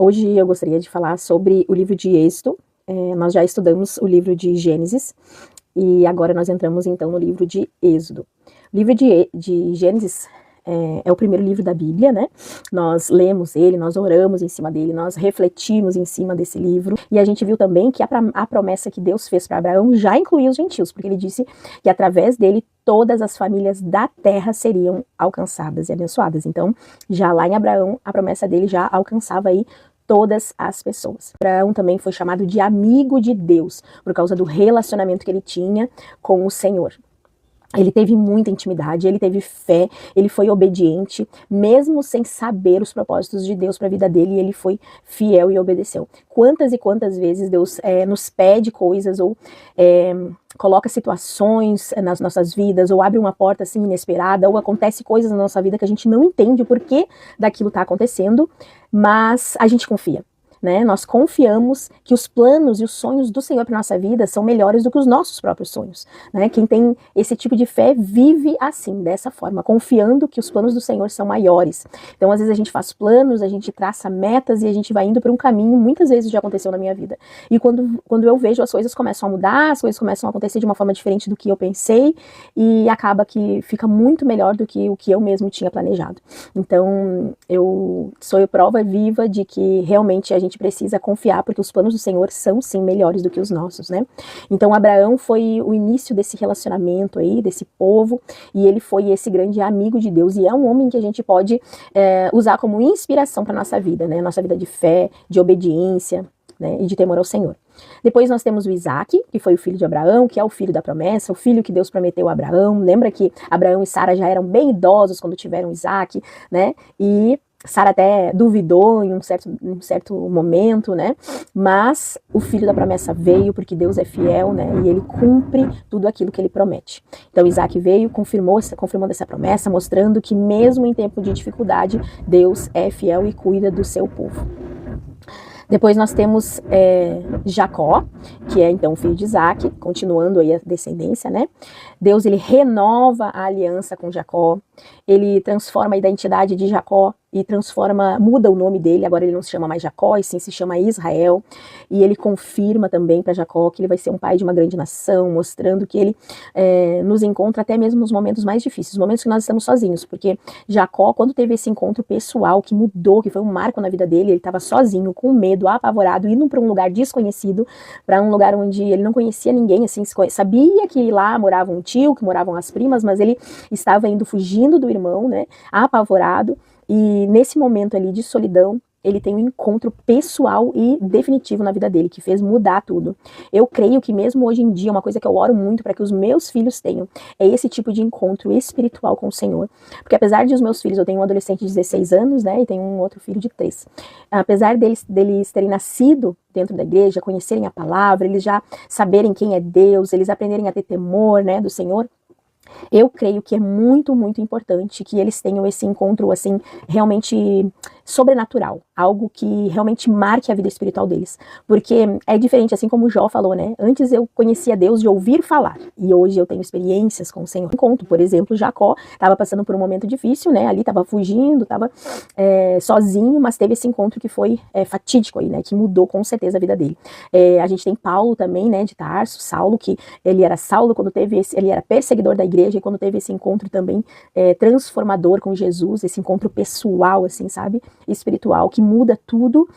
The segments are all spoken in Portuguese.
Hoje eu gostaria de falar sobre o livro de Êxodo. Nós já estudamos o livro de Gênesis e agora nós entramos então no livro de Êxodo. O livro de Gênesis é o primeiro livro da Bíblia, né? Nós lemos ele, nós oramos em cima dele, nós refletimos em cima desse livro. E a gente viu também que a promessa que Deus fez para Abraão já incluía os gentios, porque ele disse que através dele todas as famílias da terra seriam alcançadas e abençoadas. Então, já lá em Abraão, a promessa dele já alcançava aí todas as pessoas. Abraão também foi chamado de amigo de Deus, por causa do relacionamento que ele tinha com o Senhor. Ele teve muita intimidade, ele teve fé, ele foi obediente, mesmo sem saber os propósitos de Deus para a vida dele, ele foi fiel e obedeceu. Quantas e quantas vezes Deus nos pede coisas ou coloca situações nas nossas vidas, ou abre uma porta assim inesperada, ou acontece coisas na nossa vida que a gente não entende o porquê daquilo está acontecendo, mas a gente confia. Né? Nós confiamos que os planos e os sonhos do Senhor para nossa vida são melhores do que os nossos próprios sonhos. Né? Quem tem esse tipo de fé vive assim, dessa forma, confiando que os planos do Senhor são maiores. Então, às vezes a gente faz planos, a gente traça metas e a gente vai indo para um caminho, muitas vezes já aconteceu na minha vida. E quando eu vejo as coisas começam a mudar, as coisas começam a acontecer de uma forma diferente do que eu pensei e acaba que fica muito melhor do que o que eu mesmo tinha planejado. Então, eu sou prova viva de que realmente a gente precisa confiar, porque os planos do Senhor são sim melhores do que os nossos, né? Então Abraão foi o início desse relacionamento aí, desse povo, e ele foi esse grande amigo de Deus, e é um homem que a gente pode usar como inspiração para nossa vida, né? Nossa vida de fé, de obediência, né? E de temor ao Senhor. Depois nós temos o Isaac, que foi o filho de Abraão, que é o filho da promessa, o filho que Deus prometeu a Abraão. Lembra que Abraão e Sara já eram bem idosos quando tiveram Isaac, né? E Sara até duvidou em um certo momento, né? Mas o filho da promessa veio porque Deus é fiel, né? E ele cumpre tudo aquilo que ele promete. Então Isaac veio, confirmou essa promessa, mostrando que mesmo em tempo de dificuldade, Deus é fiel e cuida do seu povo. Depois nós temos Jacó, que é então o filho de Isaac, continuando aí a descendência, né? Deus, ele renova a aliança com Jacó, ele transforma a identidade de Jacó e muda o nome dele, agora ele não se chama mais Jacó, e sim se chama Israel, e ele confirma também para Jacó que ele vai ser um pai de uma grande nação, mostrando que ele nos encontra até mesmo nos momentos mais difíceis, os momentos que nós estamos sozinhos, porque Jacó, quando teve esse encontro pessoal que mudou, que foi um marco na vida dele, ele estava sozinho, com medo, apavorado, indo para um lugar desconhecido, para um lugar onde ele não conhecia ninguém, assim, sabia que lá morava um tio, que moravam as primas, mas ele estava indo fugindo do irmão, né, apavorado. E nesse momento ali de solidão, ele tem um encontro pessoal e definitivo na vida dele, que fez mudar tudo. Eu creio que mesmo hoje em dia, uma coisa que eu oro muito para que os meus filhos tenham, é esse tipo de encontro espiritual com o Senhor. Porque apesar de os meus filhos, eu tenho um adolescente de 16 anos, né, e tenho um outro filho de 3. Apesar deles terem nascido dentro da igreja, conhecerem a palavra, eles já saberem quem é Deus, eles aprenderem a ter temor, né, do Senhor, eu creio que é muito, muito importante que eles tenham esse encontro, assim, realmente sobrenatural, algo que realmente marque a vida espiritual deles, porque é diferente, assim como o Jó falou, né, antes eu conhecia Deus de ouvir falar, e hoje eu tenho experiências com o Senhor. Encontro, por exemplo, Jacó estava passando por um momento difícil, né, ali estava fugindo, estava sozinho, mas teve esse encontro que foi fatídico aí, né, que mudou com certeza a vida dele. A gente tem Paulo também, né, de Tarso, Saulo, que ele era Saulo quando ele era perseguidor da igreja, e quando teve esse encontro também transformador com Jesus, esse encontro pessoal, assim, sabe, espiritual, que muda tudo,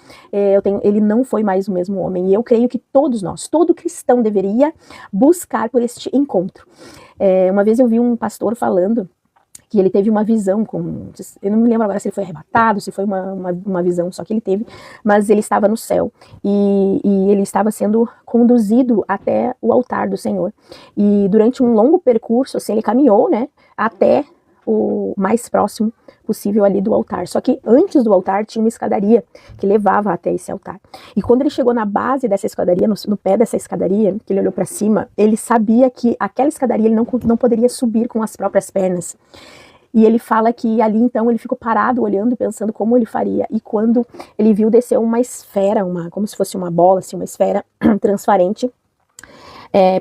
ele não foi mais o mesmo homem, e eu creio que todos nós, todo cristão deveria buscar por este encontro. Uma vez eu vi um pastor falando que ele teve uma visão, eu não me lembro agora se ele foi arrebatado, se foi uma visão só que ele teve, mas ele estava no céu, e ele estava sendo conduzido até o altar do Senhor, e durante um longo percurso, assim, ele caminhou, né, até o mais próximo possível ali do altar, só que antes do altar tinha uma escadaria que levava até esse altar, e quando ele chegou na base dessa escadaria, no pé dessa escadaria, que ele olhou para cima, ele sabia que aquela escadaria ele não poderia subir com as próprias pernas, e ele fala que ali então ele ficou parado olhando e pensando como ele faria, e quando ele viu descer uma esfera, como se fosse uma bola, assim, uma esfera transparente,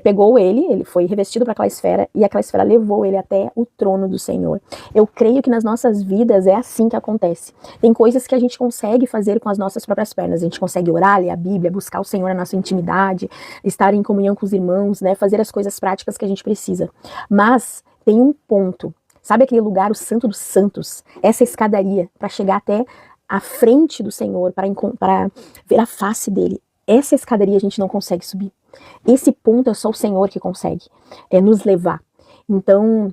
pegou ele foi revestido para aquela esfera, e aquela esfera levou ele até o trono do Senhor. Eu creio que nas nossas vidas é assim que acontece. Tem coisas que a gente consegue fazer com as nossas próprias pernas. A gente consegue orar, ler a Bíblia, buscar o Senhor na nossa intimidade, estar em comunhão com os irmãos, né, fazer as coisas práticas que a gente precisa. Mas tem um ponto. Sabe aquele lugar, o Santo dos Santos? Essa escadaria para chegar até a frente do Senhor, para ver a face dele. Essa escadaria a gente não consegue subir. Esse ponto é só o Senhor que consegue nos levar. Então,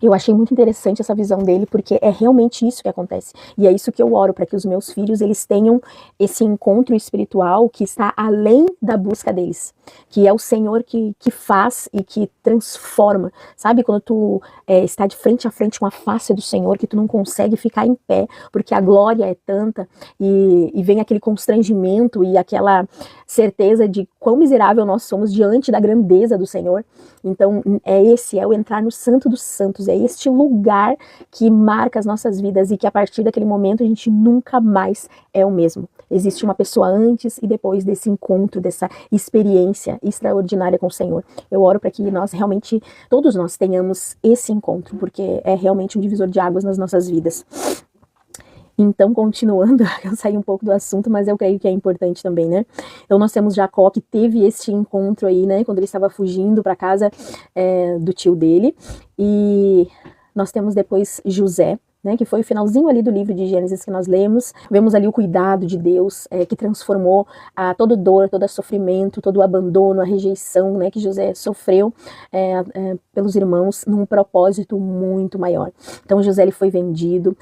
eu achei muito interessante essa visão dele, porque é realmente isso que acontece. E é isso que eu oro, para que os meus filhos eles tenham esse encontro espiritual que está além da busca deles. Que é o Senhor que faz e que transforma. Sabe, quando tu está de frente a frente com a face do Senhor, que tu não consegue ficar em pé, porque a glória é tanta, e vem aquele constrangimento e aquela certeza de quão miserável nós somos diante da grandeza do Senhor. Então, é o entrar no Santo dos Santos, é este lugar que marca as nossas vidas e que a partir daquele momento a gente nunca mais é o mesmo. Existe uma pessoa antes e depois desse encontro, dessa experiência extraordinária com o Senhor. Eu oro para que nós realmente, todos nós tenhamos esse encontro, porque é realmente um divisor de águas nas nossas vidas. Então, continuando, eu saí um pouco do assunto, mas eu creio que é importante também, né? Então, nós temos Jacó, que teve este encontro aí, né? Quando ele estava fugindo para casa do tio dele. E nós temos depois José, né, que foi o finalzinho ali do livro de Gênesis que nós lemos. Vemos ali o cuidado de Deus, que transformou toda dor, todo sofrimento, todo o abandono, a rejeição, né, que José sofreu pelos irmãos, num propósito muito maior. Então José ele foi vendido,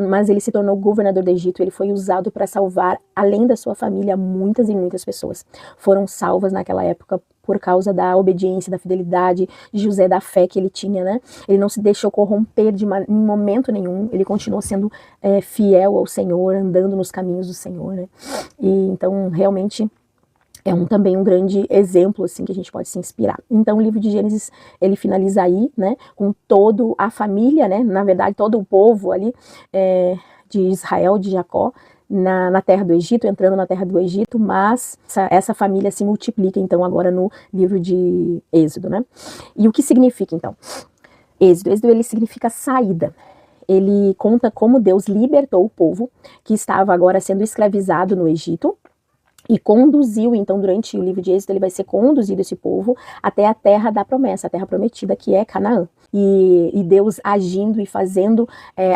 mas ele se tornou governador do Egito. Ele foi usado para salvar, além da sua família, muitas e muitas pessoas. Foram salvas naquela época por causa da obediência, da fidelidade de José, da fé que ele tinha, né? Ele não se deixou corromper em momento nenhum, ele continuou sendo fiel ao Senhor, andando nos caminhos do Senhor, né? E então, realmente, é também um grande exemplo, assim, que a gente pode se inspirar. Então, o livro de Gênesis, ele finaliza aí, né? Com toda a família, né? Na verdade, todo o povo ali de Israel, de Jacó, na terra do Egito, entrando na terra do Egito, mas essa família se multiplica, então, agora no livro de Êxodo, né? E o que significa, então? Êxodo ele significa saída. Ele conta como Deus libertou o povo que estava agora sendo escravizado no Egito, e conduziu, então, durante o livro de Êxodo, ele vai ser conduzido, esse povo, até a terra da promessa, a terra prometida, que é Canaã. E Deus agindo e fazendo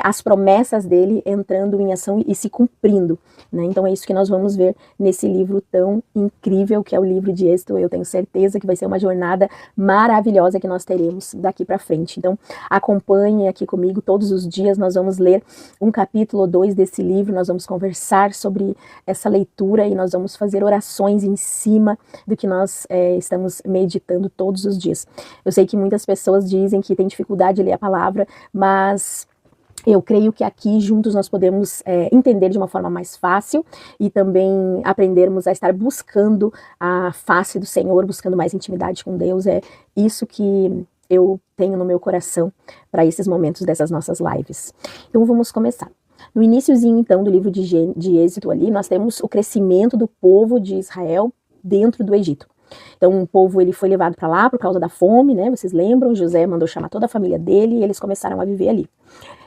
as promessas dele, entrando em ação e se cumprindo, né? Então é isso que nós vamos ver nesse livro tão incrível que é o livro de Êxodo. Eu tenho certeza que vai ser uma jornada maravilhosa que nós teremos daqui para frente. Então acompanhe aqui comigo todos os dias, nós vamos ler um capítulo ou dois desse livro, nós vamos conversar sobre essa leitura e nós vamos fazer orações em cima do que nós estamos meditando todos os dias. Eu sei que muitas pessoas dizem que tem dificuldade de ler a palavra, mas eu creio que aqui juntos nós podemos entender de uma forma mais fácil e também aprendermos a estar buscando a face do Senhor, buscando mais intimidade com Deus. É isso que eu tenho no meu coração para esses momentos dessas nossas lives. Então vamos começar. No iniciozinho, então, do livro de Êxodo ali, nós temos o crescimento do povo de Israel dentro do Egito. Então o povo ele foi levado para lá por causa da fome, né? Vocês lembram? José mandou chamar toda a família dele e eles começaram a viver ali.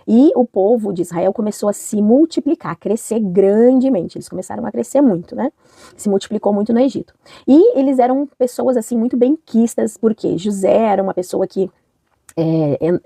E o povo de Israel começou a se multiplicar, a crescer grandemente. Eles começaram a crescer muito, né? Se multiplicou muito no Egito. E eles eram pessoas assim muito benquistas, porque José era uma pessoa que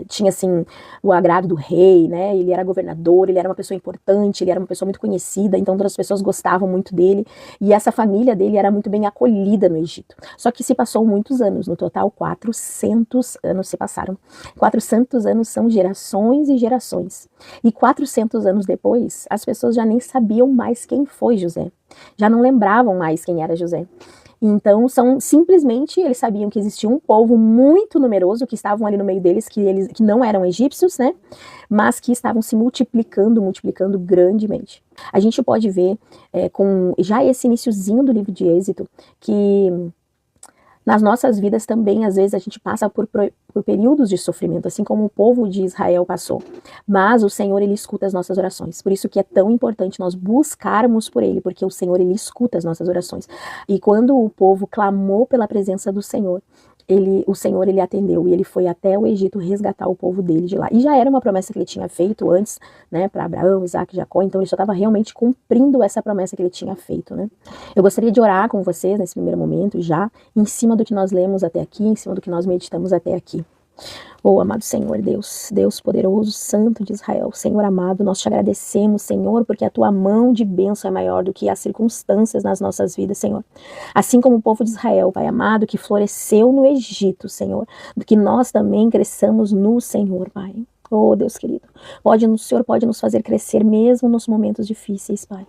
tinha assim o agrado do rei, né? Ele era governador, ele era uma pessoa importante, ele era uma pessoa muito conhecida, então todas as pessoas gostavam muito dele, e essa família dele era muito bem acolhida no Egito. Só que se passou muitos anos, no total 400 anos se passaram. 400 anos são gerações e gerações, e 400 anos depois as pessoas já nem sabiam mais quem foi José, já não lembravam mais quem era José. Então, simplesmente, eles sabiam que existia um povo muito numeroso, que estavam ali no meio deles, que não eram egípcios, né? Mas que estavam se multiplicando grandemente. A gente pode ver, com já esse iniciozinho do livro de Êxodo, que Nas nossas vidas também, às vezes, a gente passa por períodos de sofrimento, assim como o povo de Israel passou. Mas o Senhor, Ele escuta as nossas orações. Por isso que é tão importante nós buscarmos por Ele, porque o Senhor, Ele escuta as nossas orações. E quando o povo clamou pela presença do Senhor, o Senhor, Ele atendeu, e Ele foi até o Egito resgatar o povo dele de lá. E já era uma promessa que Ele tinha feito antes, né, para Abraão, Isaac e Jacó, então Ele só estava realmente cumprindo essa promessa que Ele tinha feito, né. Eu gostaria de orar com vocês nesse primeiro momento, já em cima do que nós lemos até aqui, em cima do que nós meditamos até aqui. Oh, amado Senhor Deus, Deus poderoso, Santo de Israel, Senhor amado, nós te agradecemos, Senhor, porque a tua mão de bênção é maior do que as circunstâncias nas nossas vidas, Senhor. Assim como o povo de Israel, Pai amado, que floresceu no Egito, Senhor, que nós também cresçamos no Senhor, Pai. Oh, Deus querido, o Senhor pode nos fazer crescer mesmo nos momentos difíceis, Pai.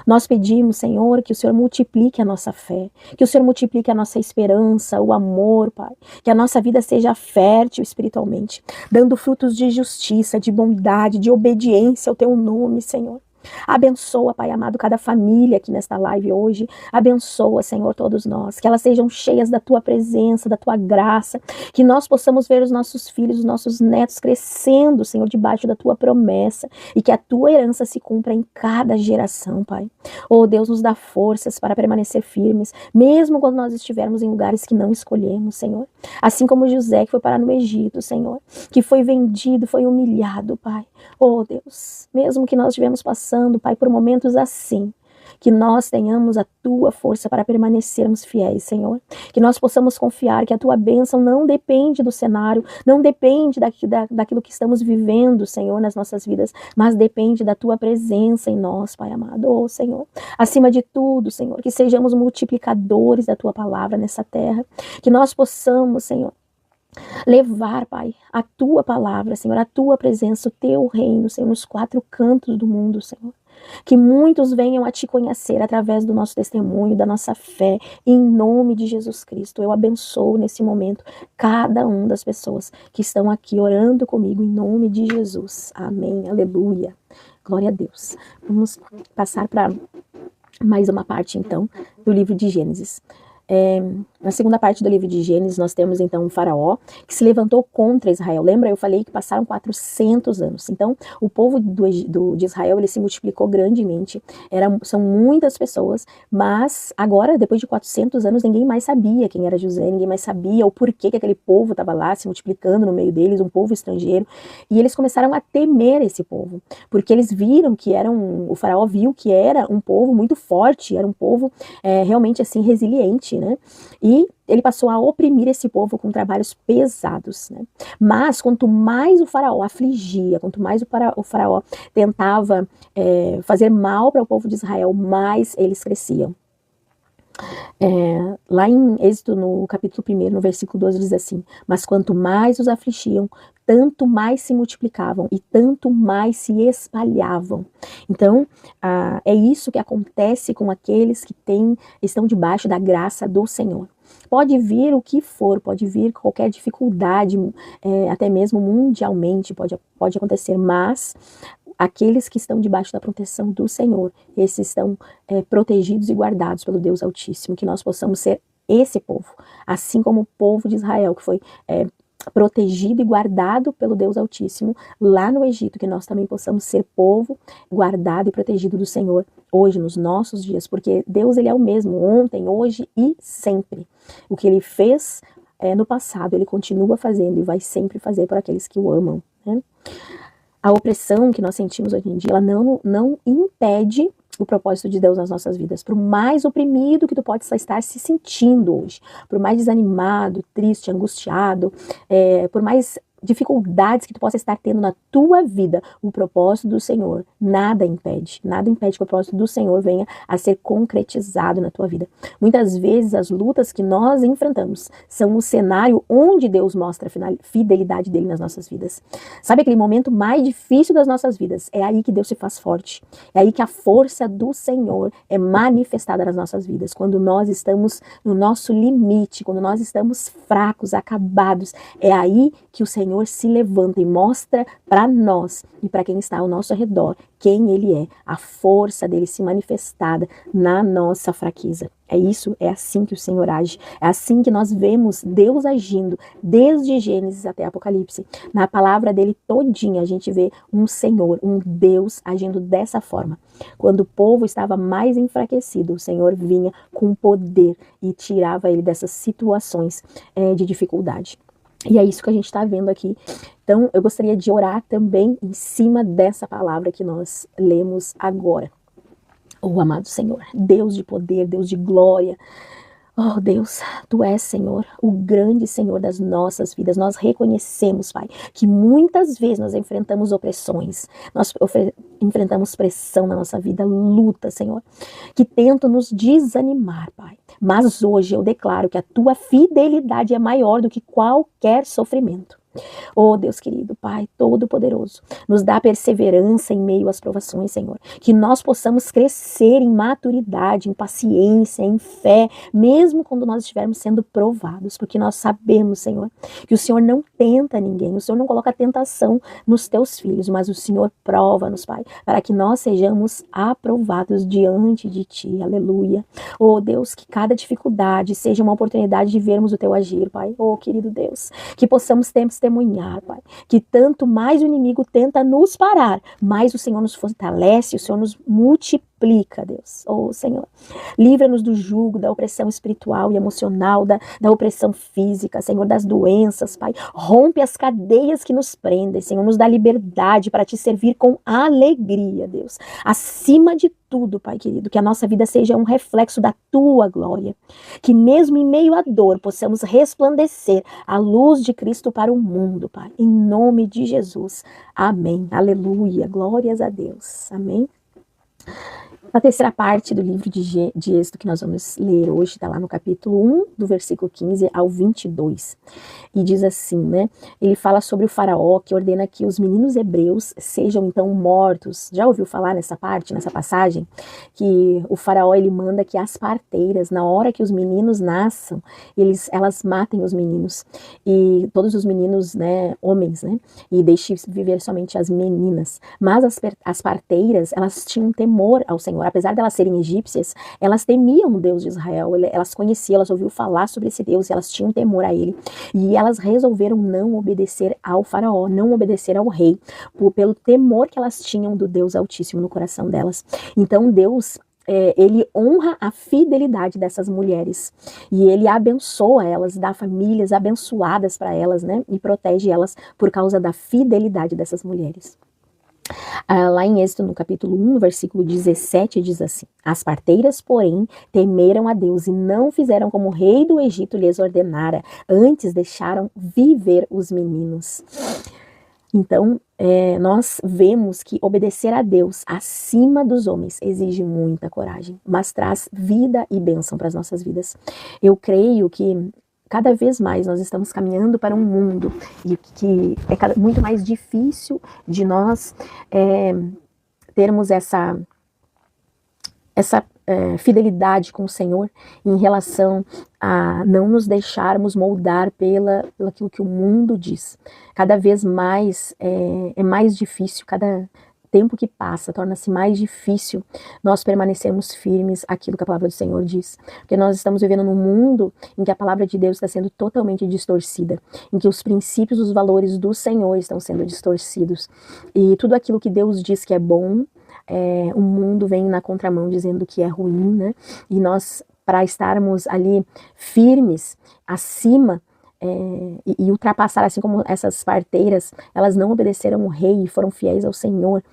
Nós pedimos, Senhor, que o Senhor multiplique a nossa fé, que o Senhor multiplique a nossa esperança, o amor, Pai, que a nossa vida seja fértil espiritualmente, dando frutos de justiça, de bondade, de obediência ao Teu nome, Senhor. Abençoa, Pai amado, cada família aqui nesta live hoje. Abençoa, Senhor, todos nós. Que elas sejam cheias da Tua presença, da Tua graça. Que nós possamos ver os nossos filhos, os nossos netos crescendo, Senhor, debaixo da Tua promessa. E que a Tua herança se cumpra em cada geração, Pai. Oh, Deus, nos dá forças para permanecer firmes, mesmo quando nós estivermos em lugares que não escolhemos, Senhor. Assim como José, que foi parar no Egito, Senhor. Que foi vendido, foi humilhado, Pai. Oh, Deus, mesmo que nós estivemos passando, Pai, por momentos assim, que nós tenhamos a Tua força para permanecermos fiéis, Senhor. Que nós possamos confiar que a Tua bênção não depende do cenário, não depende daquilo que estamos vivendo, Senhor, nas nossas vidas, mas depende da Tua presença em nós, Pai amado. Oh, Senhor, acima de tudo, Senhor, que sejamos multiplicadores da Tua palavra nessa terra, que nós possamos, Senhor, levar, Pai, a Tua palavra, Senhor, a Tua presença, o Teu reino, Senhor, nos quatro cantos do mundo, Senhor. Que muitos venham a Te conhecer através do nosso testemunho, da nossa fé, em nome de Jesus Cristo. Eu abençoo nesse momento cada uma das pessoas que estão aqui orando comigo, em nome de Jesus. Amém, aleluia. Glória a Deus. Vamos passar para mais uma parte, então, do livro de Gênesis. Na segunda parte do livro de Gênesis, nós temos então um faraó que se levantou contra Israel. Lembra? Eu falei que passaram 400 anos. Então, o povo de Israel, ele se multiplicou grandemente. São muitas pessoas, mas agora, depois de 400 anos, ninguém mais sabia quem era José, ninguém mais sabia o porquê que aquele povo estava lá se multiplicando no meio deles, um povo estrangeiro. E eles começaram a temer esse povo, porque eles viram que o faraó viu que era um povo muito forte, era um povo realmente assim resiliente, né? E ele passou a oprimir esse povo com trabalhos pesados, né? Mas quanto mais o faraó afligia, quanto mais o faraó tentava fazer mal para o povo de Israel, mais eles cresciam. Lá em Êxodo, no capítulo 1, no versículo 12, diz assim: mas quanto mais os afligiam, tanto mais se multiplicavam e tanto mais se espalhavam. Então, é isso que acontece com aqueles que estão debaixo da graça do Senhor. Pode vir o que for, pode vir qualquer dificuldade, até mesmo mundialmente pode acontecer, mas aqueles que estão debaixo da proteção do Senhor, esses estão protegidos e guardados pelo Deus Altíssimo, que nós possamos ser esse povo, assim como o povo de Israel, que foi protegido e guardado pelo Deus Altíssimo lá no Egito, que nós também possamos ser povo guardado e protegido do Senhor hoje, nos nossos dias, porque Deus, Ele é o mesmo, ontem, hoje e sempre. O que Ele fez no passado, Ele continua fazendo e vai sempre fazer por aqueles que o amam, né? A opressão que nós sentimos hoje em dia, ela não impede o propósito de Deus nas nossas vidas. Por mais oprimido que tu pode estar se sentindo hoje, por mais desanimado, triste, angustiado, por mais dificuldades que tu possa estar tendo na tua vida, o propósito do Senhor nada impede que o propósito do Senhor venha a ser concretizado na tua vida. Muitas vezes as lutas que nós enfrentamos são o cenário onde Deus mostra a fidelidade dele nas nossas vidas. Sabe aquele momento mais difícil das nossas vidas? É aí que Deus se faz forte. É aí que a força do Senhor é manifestada nas nossas vidas. Quando nós estamos no nosso limite, quando nós estamos fracos, acabados, é aí que o Senhor Senhor se levanta e mostra para nós e para quem está ao nosso redor quem Ele é, a força dele se manifestada na nossa fraqueza. É assim que o Senhor age, é assim que nós vemos Deus agindo, desde Gênesis até Apocalipse. Na palavra dele todinha a gente vê um Senhor, um Deus agindo dessa forma. Quando o povo estava mais enfraquecido, o Senhor vinha com poder e tirava ele dessas situações de dificuldade. E é isso que a gente está vendo aqui. Então, eu gostaria de orar também em cima dessa palavra que nós lemos agora. Oh, amado Senhor, Deus de poder, Deus de glória. Oh, Deus, Tu és, Senhor, o grande Senhor das nossas vidas. Nós reconhecemos, Pai, que muitas vezes nós enfrentamos opressões, nós enfrentamos pressão na nossa vida, luta, Senhor, que tentam nos desanimar, Pai. Mas hoje eu declaro que a Tua fidelidade é maior do que qualquer sofrimento. Oh, Deus querido, Pai Todo-Poderoso, nos dá perseverança em meio às provações, Senhor. Que nós possamos crescer em maturidade, em paciência, em fé, mesmo quando nós estivermos sendo provados, porque nós sabemos, Senhor, que o Senhor não tenta ninguém, o Senhor não coloca tentação nos Teus filhos, mas o Senhor prova-nos, Pai, para que nós sejamos aprovados diante de Ti. Aleluia. Oh, Deus, que cada dificuldade seja uma oportunidade de vermos o Teu agir, Pai. Oh, querido Deus, que possamos testemunhar, Pai, que tanto mais o inimigo tenta nos parar, mais o Senhor nos fortalece, o Senhor nos multiplica, Deus. Oh, Senhor, livra-nos do jugo, da opressão espiritual e emocional, da opressão física, Senhor, das doenças, Pai. Rompe as cadeias que nos prendem, Senhor, nos dá liberdade para Te servir com alegria, Deus. Acima de tudo, Pai querido, que a nossa vida seja um reflexo da Tua glória, que mesmo em meio à dor possamos resplandecer a luz de Cristo para o mundo, Pai, em nome de Jesus. Amém. Aleluia. Glórias a Deus. Amém. A terceira parte do livro de Êxodo que nós vamos ler hoje está lá no capítulo 1, do versículo 15 ao 22. E diz assim, né? Ele fala sobre o faraó que ordena que os meninos hebreus sejam então mortos. Já ouviu falar nessa parte, nessa passagem? Que o faraó ele manda que as parteiras, na hora que os meninos nasçam, elas matem os meninos. E todos os meninos, né, homens, né? E deixe viver somente as meninas. Mas as parteiras, elas tinham temor ao Senhor. Apesar de elas serem egípcias, elas temiam o Deus de Israel, elas conheciam, elas ouviam falar sobre esse Deus, e elas tinham temor a ele, e elas resolveram não obedecer ao faraó, não obedecer ao rei, pelo temor que elas tinham do Deus Altíssimo no coração delas. Então Deus, ele honra a fidelidade dessas mulheres, e ele abençoa elas, dá famílias abençoadas para elas, né, e protege elas por causa da fidelidade dessas mulheres. Lá em Êxodo, no capítulo 1, versículo 17, diz assim: as parteiras, porém, temeram a Deus e não fizeram como o rei do Egito lhes ordenara, antes deixaram viver os meninos. Então, nós vemos que obedecer a Deus acima dos homens exige muita coragem, mas traz vida e bênção para as nossas vidas. Eu creio que cada vez mais nós estamos caminhando para um mundo e que é muito mais difícil de nós termos essa fidelidade com o Senhor em relação a não nos deixarmos moldar pelo aquilo que o mundo diz. Cada vez mais é mais difícil, cada tempo que passa torna-se mais difícil nós permanecermos firmes àquilo que a palavra do Senhor diz, porque nós estamos vivendo num mundo em que a palavra de Deus está sendo totalmente distorcida, em que os princípios, os valores do Senhor estão sendo distorcidos, e tudo aquilo que Deus diz que é bom, o mundo vem na contramão dizendo que é ruim, né? E nós, para estarmos ali firmes, acima, e ultrapassar, assim como essas parteiras, elas não obedeceram o rei e foram fiéis ao Senhor.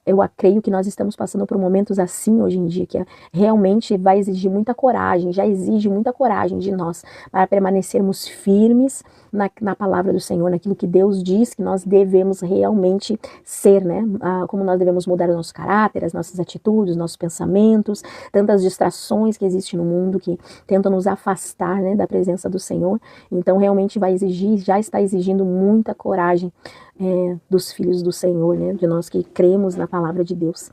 Eu creio que nós estamos passando por momentos assim hoje em dia, que realmente vai exigir muita coragem, já exige muita coragem de nós, para permanecermos firmes na palavra do Senhor, naquilo que Deus diz que nós devemos realmente ser, né? Como nós devemos mudar o nosso caráter, as nossas atitudes, os nossos pensamentos, tantas distrações que existem no mundo que tentam nos afastar, né, da presença do Senhor. Então realmente vai exigir, já está exigindo muita coragem dos filhos do Senhor, né, de nós que cremos na palavra de Deus.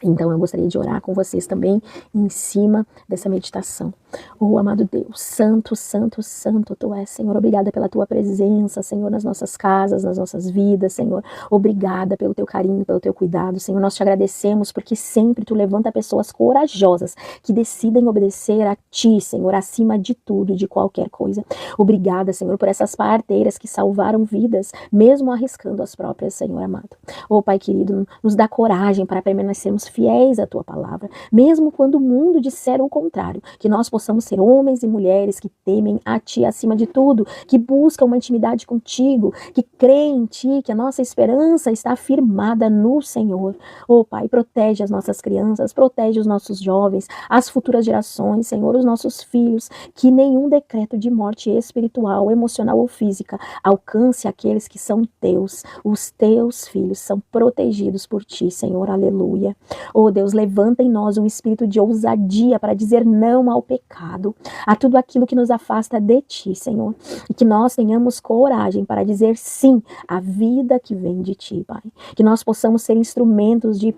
Então eu gostaria de orar com vocês também em cima dessa meditação. Oh, amado Deus, santo, santo, santo Tu és, Senhor. Obrigada pela Tua presença, Senhor, nas nossas casas, nas nossas vidas, Senhor. Obrigada pelo Teu carinho, pelo Teu cuidado, Senhor. Nós Te agradecemos porque sempre Tu levanta pessoas corajosas que decidem obedecer a Ti, Senhor, acima de tudo e de qualquer coisa. Obrigada, Senhor, por essas parteiras que salvaram vidas, mesmo arriscando as próprias, Senhor amado. Oh, Pai querido, nos dá coragem para permanecermos fiéis à Tua palavra, mesmo quando o mundo disser o contrário, que nós possamos ser homens e mulheres que temem a Ti acima de tudo, que buscam uma intimidade contigo, que creem em Ti, que a nossa esperança está firmada no Senhor. Oh, Pai, protege as nossas crianças, protege os nossos jovens, as futuras gerações, Senhor, os nossos filhos, que nenhum decreto de morte espiritual, emocional ou física alcance aqueles que são Teus. Os Teus filhos são protegidos por Ti, Senhor, aleluia. Oh, Deus, levanta em nós um espírito de ousadia para dizer não ao pecado, a tudo aquilo que nos afasta de Ti, Senhor, e que nós tenhamos coragem para dizer sim à vida que vem de Ti, Pai, que nós possamos ser instrumentos de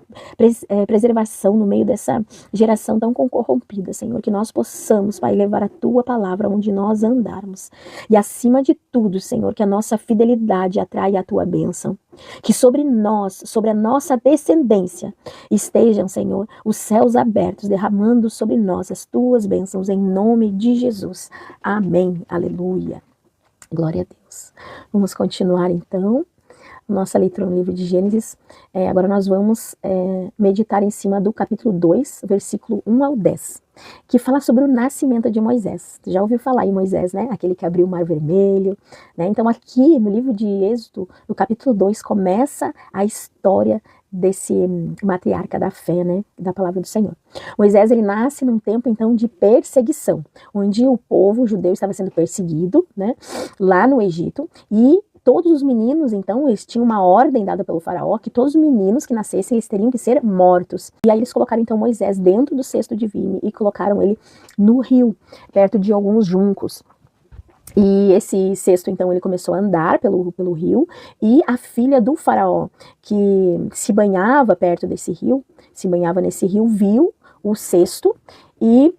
preservação no meio dessa geração tão corrompida, Senhor, que nós possamos, Pai, levar a Tua palavra onde nós andarmos, e acima de tudo, Senhor, que a nossa fidelidade atraia a Tua bênção, que sobre nós, sobre a nossa descendência, estejam, Senhor, os céus abertos, derramando sobre nós as Tuas bênçãos, em nome de Jesus. Amém. Aleluia. Glória a Deus. Vamos continuar, então, nossa leitura no livro de Gênesis. Agora nós vamos meditar em cima do capítulo 2, versículo 1 ao 10, que fala sobre o nascimento de Moisés. Tu já ouviu falar em Moisés, né? Aquele que abriu o Mar Vermelho, né? Então aqui no livro de Êxodo, no capítulo 2, começa a história desse matriarca da fé, né? Da palavra do Senhor. Moisés, ele nasce num tempo, então, de perseguição, onde o povo judeu estava sendo perseguido, né? Lá no Egito, e todos os meninos, então, eles tinham uma ordem dada pelo faraó, que todos os meninos que nascessem, eles teriam que ser mortos. E aí eles colocaram, então, Moisés dentro do cesto de vime e colocaram ele no rio, perto de alguns juncos. E esse cesto, então, ele começou a andar pelo rio, e a filha do faraó, que se banhava perto desse rio, se banhava nesse rio, viu o cesto e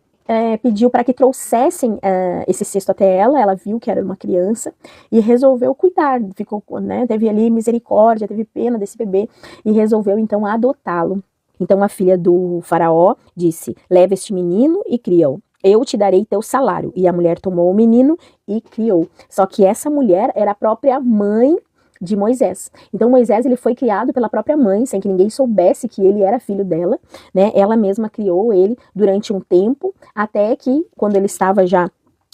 pediu para que trouxessem esse cesto até ela. Ela viu que era uma criança e resolveu cuidar, ficou, né, teve ali misericórdia, teve pena desse bebê e resolveu então adotá-lo. Então a filha do faraó disse: leva este menino e cria-o. Eu te darei teu salário. E a mulher tomou o menino e criou. Só que essa mulher era a própria mãe de Moisés. Então Moisés, ele foi criado pela própria mãe, sem que ninguém soubesse que ele era filho dela, né? Ela mesma criou ele durante um tempo, até que, quando ele estava já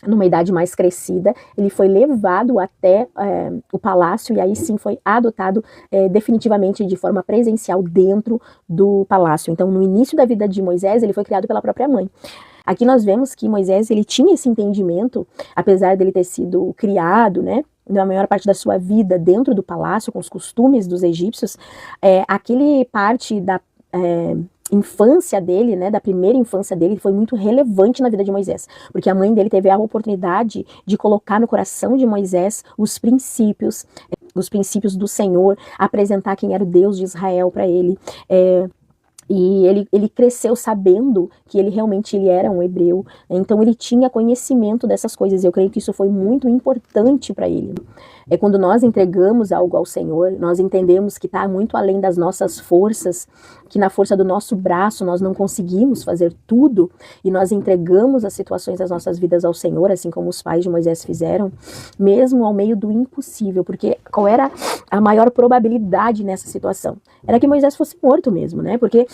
numa idade mais crescida, ele foi levado até o palácio, e aí sim foi adotado definitivamente de forma presencial dentro do palácio. Então, no início da vida de Moisés, ele foi criado pela própria mãe. Aqui nós vemos que Moisés, ele tinha esse entendimento, apesar dele ter sido criado, né, na maior parte da sua vida dentro do palácio, com os costumes dos egípcios, aquele parte da infância dele, né, da primeira infância dele, foi muito relevante na vida de Moisés, porque a mãe dele teve a oportunidade de colocar no coração de Moisés os princípios do Senhor, apresentar quem era o Deus de Israel para ele, e ele cresceu sabendo que ele realmente era um hebreu, então ele tinha conhecimento dessas coisas. Eu creio que isso foi muito importante para ele. Quando nós entregamos algo ao Senhor, nós entendemos que está muito além das nossas forças, que na força do nosso braço nós não conseguimos fazer tudo, e nós entregamos as situações das nossas vidas ao Senhor, assim como os pais de Moisés fizeram, mesmo ao meio do impossível, porque qual era a maior probabilidade nessa situação? Era que Moisés fosse morto mesmo, né? Porque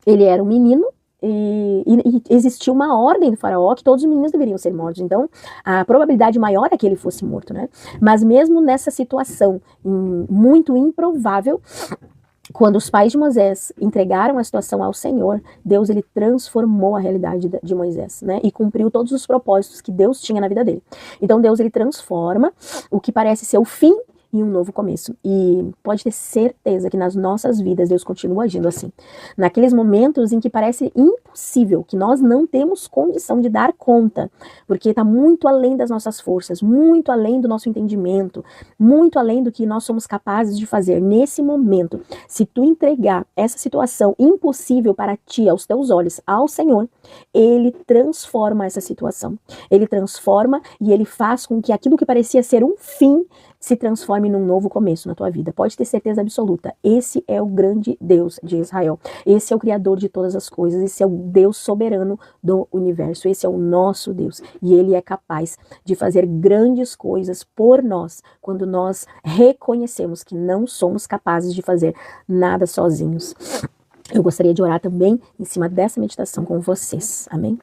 ele era um menino, e existia uma ordem do faraó que todos os meninos deveriam ser mortos. Então a probabilidade maior é que ele fosse morto, né? Mas mesmo nessa situação muito improvável, quando os pais de Moisés entregaram a situação ao Senhor, Deus, ele transformou a realidade de Moisés, né? E cumpriu todos os propósitos que Deus tinha na vida dele. Então Deus, ele transforma o que parece ser o fim e um novo começo. E pode ter certeza que nas nossas vidas Deus continua agindo assim. Naqueles momentos em que parece impossível, que nós não temos condição de dar conta, porque está muito além das nossas forças, muito além do nosso entendimento, muito além do que nós somos capazes de fazer. Nesse momento, se tu entregar essa situação impossível para ti, aos teus olhos, ao Senhor, Ele transforma essa situação. Ele transforma e Ele faz com que aquilo que parecia ser um fim se transforme num novo começo na tua vida. Pode ter certeza absoluta. Esse é o grande Deus de Israel. Esse é o Criador de todas as coisas. Esse é o Deus soberano do universo. Esse é o nosso Deus. E Ele é capaz de fazer grandes coisas por nós, quando nós reconhecemos que não somos capazes de fazer nada sozinhos. Eu gostaria de orar também em cima dessa meditação com vocês. Amém?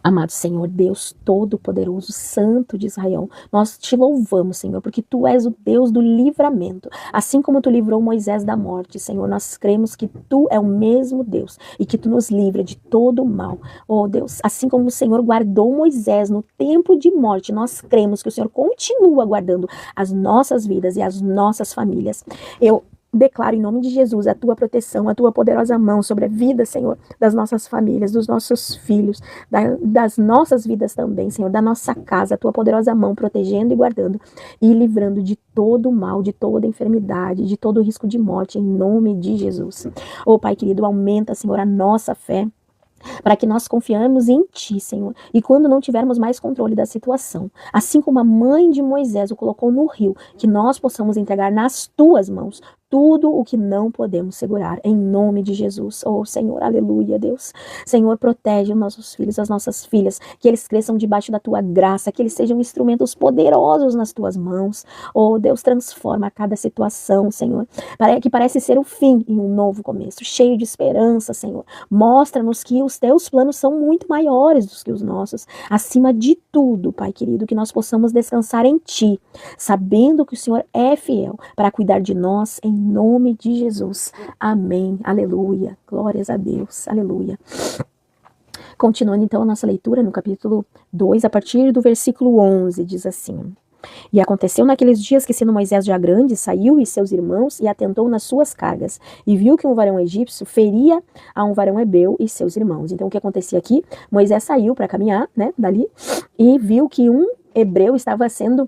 Amado Senhor, Deus Todo-Poderoso, Santo de Israel, nós te louvamos, Senhor, porque Tu és o Deus do livramento. Assim como Tu livrou Moisés da morte, Senhor, nós cremos que Tu é o mesmo Deus e que Tu nos livra de todo o mal. Oh Deus, assim como o Senhor guardou Moisés no tempo de morte, nós cremos que o Senhor continua guardando as nossas vidas e as nossas famílias. Eu declaro em nome de Jesus a Tua proteção, a Tua poderosa mão sobre a vida, Senhor, das nossas famílias, dos nossos filhos, das nossas vidas também, Senhor, da nossa casa, a Tua poderosa mão protegendo e guardando e livrando de todo o mal, de toda enfermidade, de todo risco de morte, em nome de Jesus. Oh Pai querido, aumenta, Senhor, a nossa fé, para que nós confiamos em Ti, Senhor, e quando não tivermos mais controle da situação, assim como a mãe de Moisés o colocou no rio, que nós possamos entregar nas Tuas mãos tudo o que não podemos segurar, em nome de Jesus. Oh Senhor, aleluia, Deus. Senhor, protege os nossos filhos, as nossas filhas, que eles cresçam debaixo da Tua graça, que eles sejam instrumentos poderosos nas Tuas mãos. Oh Deus, transforma cada situação, Senhor, que parece ser o fim em um novo começo, cheio de esperança, Senhor. Mostra-nos que os Teus planos são muito maiores do que os nossos. Acima de tudo, Pai querido, que nós possamos descansar em Ti, sabendo que o Senhor é fiel para cuidar de nós, em nome de Jesus. Amém. Aleluia. Glórias a Deus. Aleluia. Continuando então a nossa leitura no capítulo 2, a partir do versículo 11, diz assim: E aconteceu naqueles dias que, sendo Moisés já grande, saiu e seus irmãos e atentou nas suas cargas, e viu que um varão egípcio feria a um varão hebreu e seus irmãos. Então o que acontecia aqui? Moisés saiu para caminhar, né, dali, e viu que um hebreu estava sendo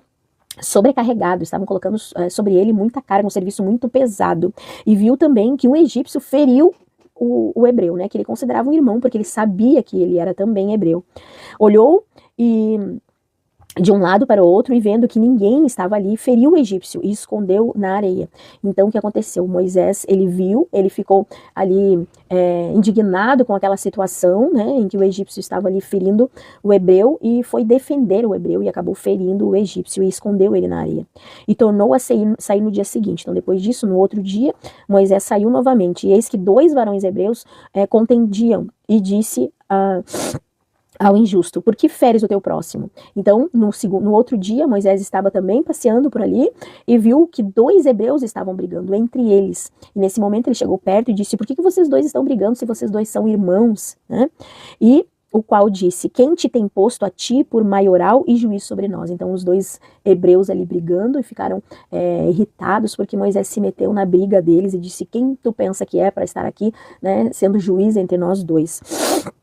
sobrecarregado, estavam colocando sobre ele muita carga, um serviço muito pesado, e viu também que um egípcio feriu o hebreu, né, que ele considerava um irmão, porque ele sabia que ele era também hebreu. Olhou e de um lado para o outro, e vendo que ninguém estava ali, feriu o egípcio e escondeu na areia. Então o que aconteceu? Moisés, ele viu, ele ficou ali indignado com aquela situação, né, em que o egípcio estava ali ferindo o hebreu, e foi defender o hebreu e acabou ferindo o egípcio e escondeu ele na areia. E tornou a sair no dia seguinte. Então depois disso, no outro dia, Moisés saiu novamente, e eis que 2 varões hebreus contendiam, e disse ao injusto: por que feres o teu próximo? Então, no outro dia, Moisés estava também passeando por ali e viu que 2 hebreus estavam brigando entre eles. E nesse momento ele chegou perto e disse: por que vocês 2 estão brigando se vocês 2 são irmãos? Né? E o qual disse: quem te tem posto a ti por maioral e juiz sobre nós? Então os 2 hebreus ali brigando e ficaram irritados porque Moisés se meteu na briga deles e disse: quem tu pensa que é para estar aqui, né, sendo juiz entre nós 2?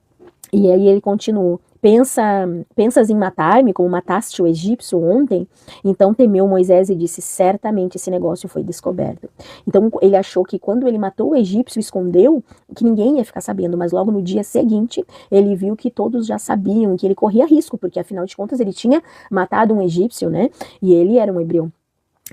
E aí ele continuou: pensas em matar-me como mataste o egípcio ontem? Então temeu Moisés e disse: certamente esse negócio foi descoberto. Então ele achou que quando ele matou o egípcio, escondeu, que ninguém ia ficar sabendo, mas logo no dia seguinte ele viu que todos já sabiam, que ele corria risco, porque afinal de contas ele tinha matado um egípcio, né? E ele era um hebreu.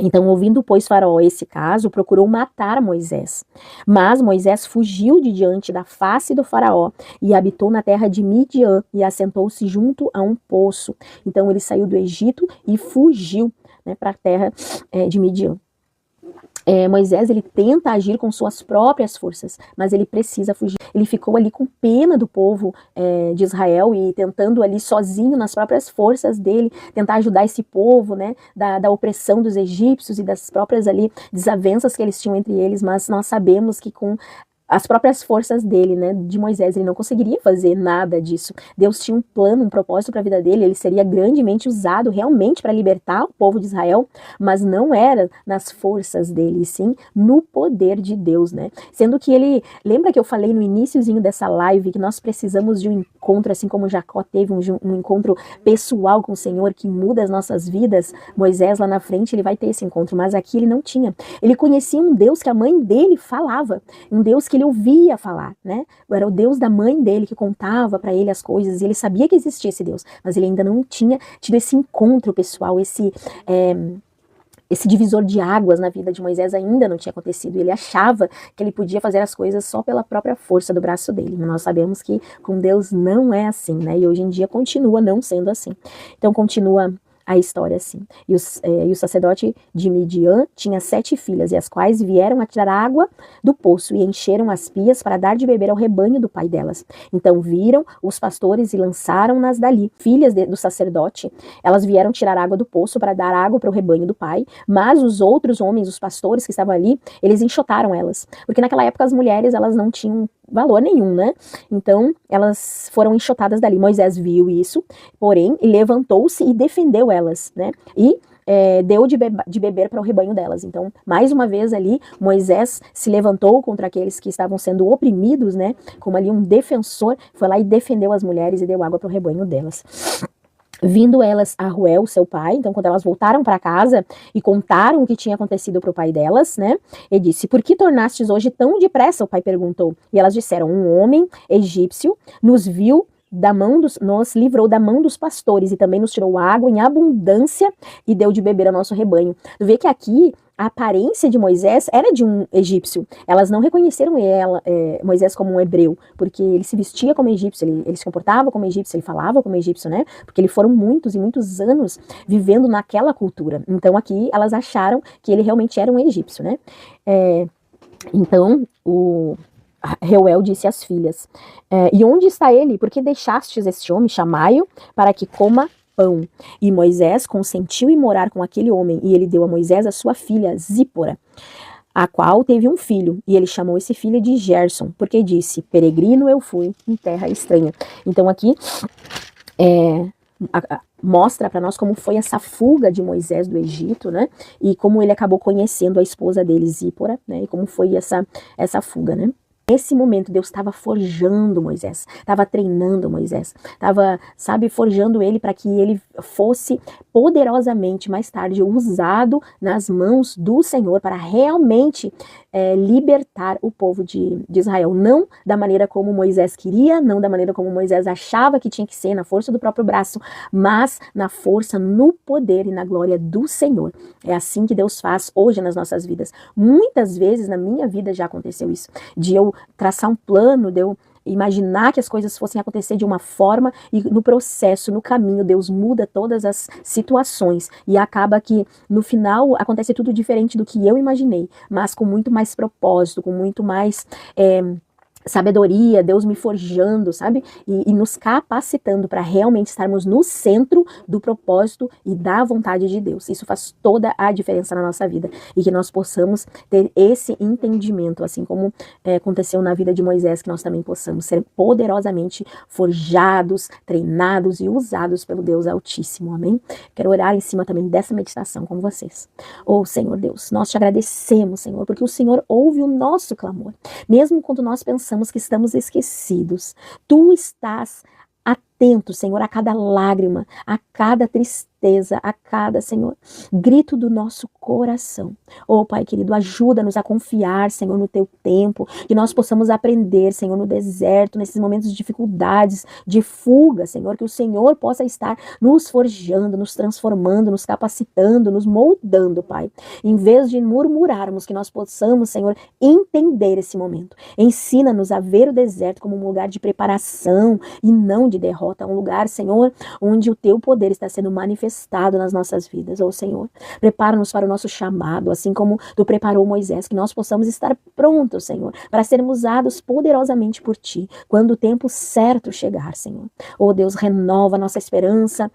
Então, ouvindo, pois, Faraó esse caso, procurou matar Moisés. Mas Moisés fugiu de diante da face do Faraó e habitou na terra de Midian e assentou-se junto a um poço. Então, ele saiu do Egito e fugiu, né, para a terra de Midian. Moisés, ele tenta agir com suas próprias forças, mas ele precisa fugir. Ele ficou ali com pena do povo de Israel e tentando ali sozinho, nas próprias forças dele, tentar ajudar esse povo, né, da opressão dos egípcios e das próprias ali desavenças que eles tinham entre eles, mas nós sabemos que com as próprias forças dele, né, de Moisés. Ele não conseguiria fazer nada disso. Deus tinha um plano, um propósito para a vida dele. Ele seria grandemente usado realmente para libertar o povo de Israel, mas não era nas forças dele, sim no poder de Deus, né? Sendo que ele, lembra que eu falei no iniciozinho dessa live que nós precisamos de um encontro, assim como Jacó teve um encontro pessoal com o Senhor que muda as nossas vidas. Moisés lá na frente, ele vai ter esse encontro, mas aqui ele não tinha. Ele conhecia um Deus que a mãe dele falava, um Deus que ele ouvia falar, né? Era o Deus da mãe dele que contava para ele as coisas, e ele sabia que existia esse Deus, mas ele ainda não tinha tido esse encontro pessoal, esse divisor de águas na vida de Moisés ainda não tinha acontecido. Ele achava que ele podia fazer as coisas só pela própria força do braço dele. Mas nós sabemos que com Deus não é assim, né? E hoje em dia continua não sendo assim. Então continua a história assim. E o sacerdote de Midian tinha 7 filhas, e as quais vieram a tirar água do poço e encheram as pias para dar de beber ao rebanho do pai delas. Então viram os pastores e lançaram-nas dali. Filhas do sacerdote, elas vieram tirar água do poço para dar água para o rebanho do pai, mas os outros homens, os pastores que estavam ali, eles enxotaram elas. Porque naquela época as mulheres, elas não tinham valor nenhum, né? Então, elas foram enxotadas dali. Moisés viu isso, porém, levantou-se e defendeu elas, né? E deu de beber para o rebanho delas. Então, mais uma vez ali, Moisés se levantou contra aqueles que estavam sendo oprimidos, né? Como ali um defensor, foi lá e defendeu as mulheres e deu água para o rebanho delas. Vindo elas a Ruel, seu pai, então quando elas voltaram para casa e contaram o que tinha acontecido para o pai delas, né, ele disse: por que tornastes hoje tão depressa? O pai perguntou. E elas disseram: um homem egípcio nos nos livrou da mão dos pastores e também nos tirou água em abundância e deu de beber ao nosso rebanho. Tu vê que aqui a aparência de Moisés era de um egípcio. Elas não reconheceram Moisés como um hebreu, porque ele se vestia como egípcio, ele se comportava como egípcio, ele falava como egípcio, né? Porque eles foram muitos e muitos anos vivendo naquela cultura. Então aqui elas acharam que ele realmente era um egípcio, né? Então Reuel disse às filhas: e onde está ele? Por que deixastes este homem? Chamai-o para que coma pão. E Moisés consentiu em morar com aquele homem, e ele deu a Moisés a sua filha Zípora, a qual teve um filho, e ele chamou esse filho de Gerson, porque disse: peregrino eu fui em terra estranha. Então aqui mostra para nós como foi essa fuga de Moisés do Egito, né? E como ele acabou conhecendo a esposa dele, Zípora, né? E como foi essa fuga, né? Nesse momento, Deus estava forjando Moisés, estava treinando Moisés, estava, forjando ele para que ele fosse poderosamente, mais tarde, usado nas mãos do Senhor para realmente libertar o povo de Israel. Não da maneira como Moisés queria, não da maneira como Moisés achava que tinha que ser, na força do próprio braço, mas na força, no poder e na glória do Senhor. É assim que Deus faz hoje nas nossas vidas. Muitas vezes na minha vida já aconteceu isso, de eu traçar um plano, de eu imaginar que as coisas fossem acontecer de uma forma e no processo, no caminho, Deus muda todas as situações e acaba que no final acontece tudo diferente do que eu imaginei, mas com muito mais propósito, com muito mais sabedoria, Deus me forjando, sabe? E nos capacitando para realmente estarmos no centro do propósito e da vontade de Deus. Isso faz toda a diferença na nossa vida. E que nós possamos ter esse entendimento, assim como aconteceu na vida de Moisés, que nós também possamos ser poderosamente forjados, treinados e usados pelo Deus Altíssimo. Amém? Quero orar em cima também dessa meditação com vocês. Oh, Senhor Deus, nós te agradecemos, Senhor, porque o Senhor ouve o nosso clamor. Mesmo quando nós pensamos que estamos esquecidos, Tu estás atento, Senhor, a cada lágrima, a cada tristeza, a cada, Senhor, grito do nosso coração. Oh, Pai querido, ajuda-nos a confiar, Senhor, no Teu tempo, que nós possamos aprender, Senhor, no deserto, nesses momentos de dificuldades, de fuga, Senhor, que o Senhor possa estar nos forjando, nos transformando, nos capacitando, nos moldando, Pai. Em vez de murmurarmos, que nós possamos, Senhor, entender esse momento. Ensina-nos a ver o deserto como um lugar de preparação e não de derrota, um lugar, Senhor, onde o Teu poder está sendo manifestado nas nossas vidas. Oh, Senhor, prepara-nos para o nosso chamado, assim como Tu preparou Moisés, que nós possamos estar prontos, Senhor, para sermos usados poderosamente por Ti, quando o tempo certo chegar, Senhor. Oh, Deus, renova a nossa esperança,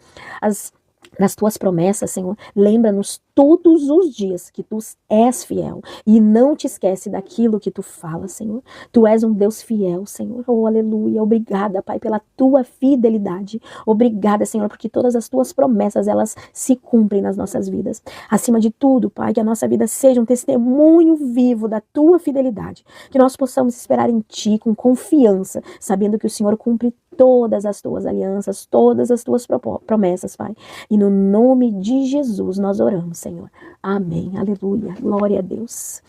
nas tuas promessas, Senhor. Lembra-nos todos os dias que tu és fiel e não te esquece daquilo que tu falas, Senhor. Tu és um Deus fiel, Senhor. Oh, aleluia. Obrigada, Pai, pela tua fidelidade. Obrigada, Senhor, porque todas as tuas promessas, elas se cumprem nas nossas vidas. Acima de tudo, Pai, que a nossa vida seja um testemunho vivo da tua fidelidade. Que nós possamos esperar em ti com confiança, sabendo que o Senhor cumpre todas as tuas alianças, todas as tuas promessas, Pai. E no nome de Jesus nós oramos, Senhor. Amém. Aleluia. Glória a Deus.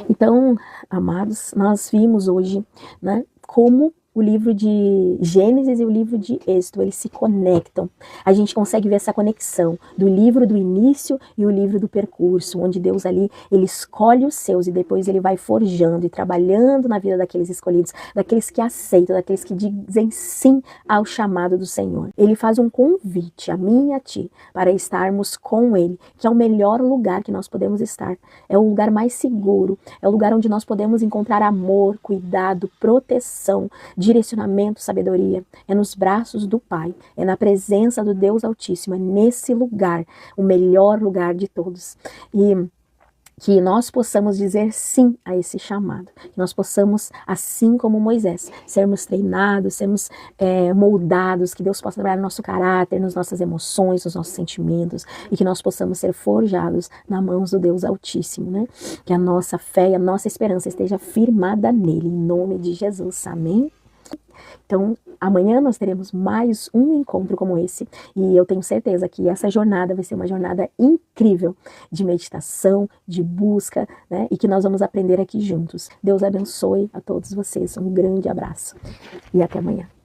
Então, amados, nós vimos hoje, né, como o livro de Gênesis e o livro de Êxodo, eles se conectam. A gente consegue ver essa conexão do livro do início e o livro do percurso, onde Deus ali, ele escolhe os seus e depois ele vai forjando e trabalhando na vida daqueles escolhidos, daqueles que aceitam, daqueles que dizem sim ao chamado do Senhor. Ele faz um convite a mim e a ti para estarmos com ele, que é o melhor lugar que nós podemos estar. É o lugar mais seguro, é o lugar onde nós podemos encontrar amor, cuidado, proteção, direcionamento, sabedoria. É nos braços do Pai, é na presença do Deus Altíssimo, é nesse lugar, o melhor lugar de todos. E que nós possamos dizer sim a esse chamado, que nós possamos, assim como Moisés, sermos treinados, sermos moldados, que Deus possa trabalhar no nosso caráter, nas nossas emoções, nos nossos sentimentos, e que nós possamos ser forjados nas mãos do Deus Altíssimo, né? Que a nossa fé e a nossa esperança esteja firmada nele, em nome de Jesus, amém? Então, amanhã nós teremos mais um encontro como esse, e eu tenho certeza que essa jornada vai ser uma jornada incrível de meditação, de busca, né? E que nós vamos aprender aqui juntos. Deus abençoe a todos vocês. Um grande abraço e até amanhã.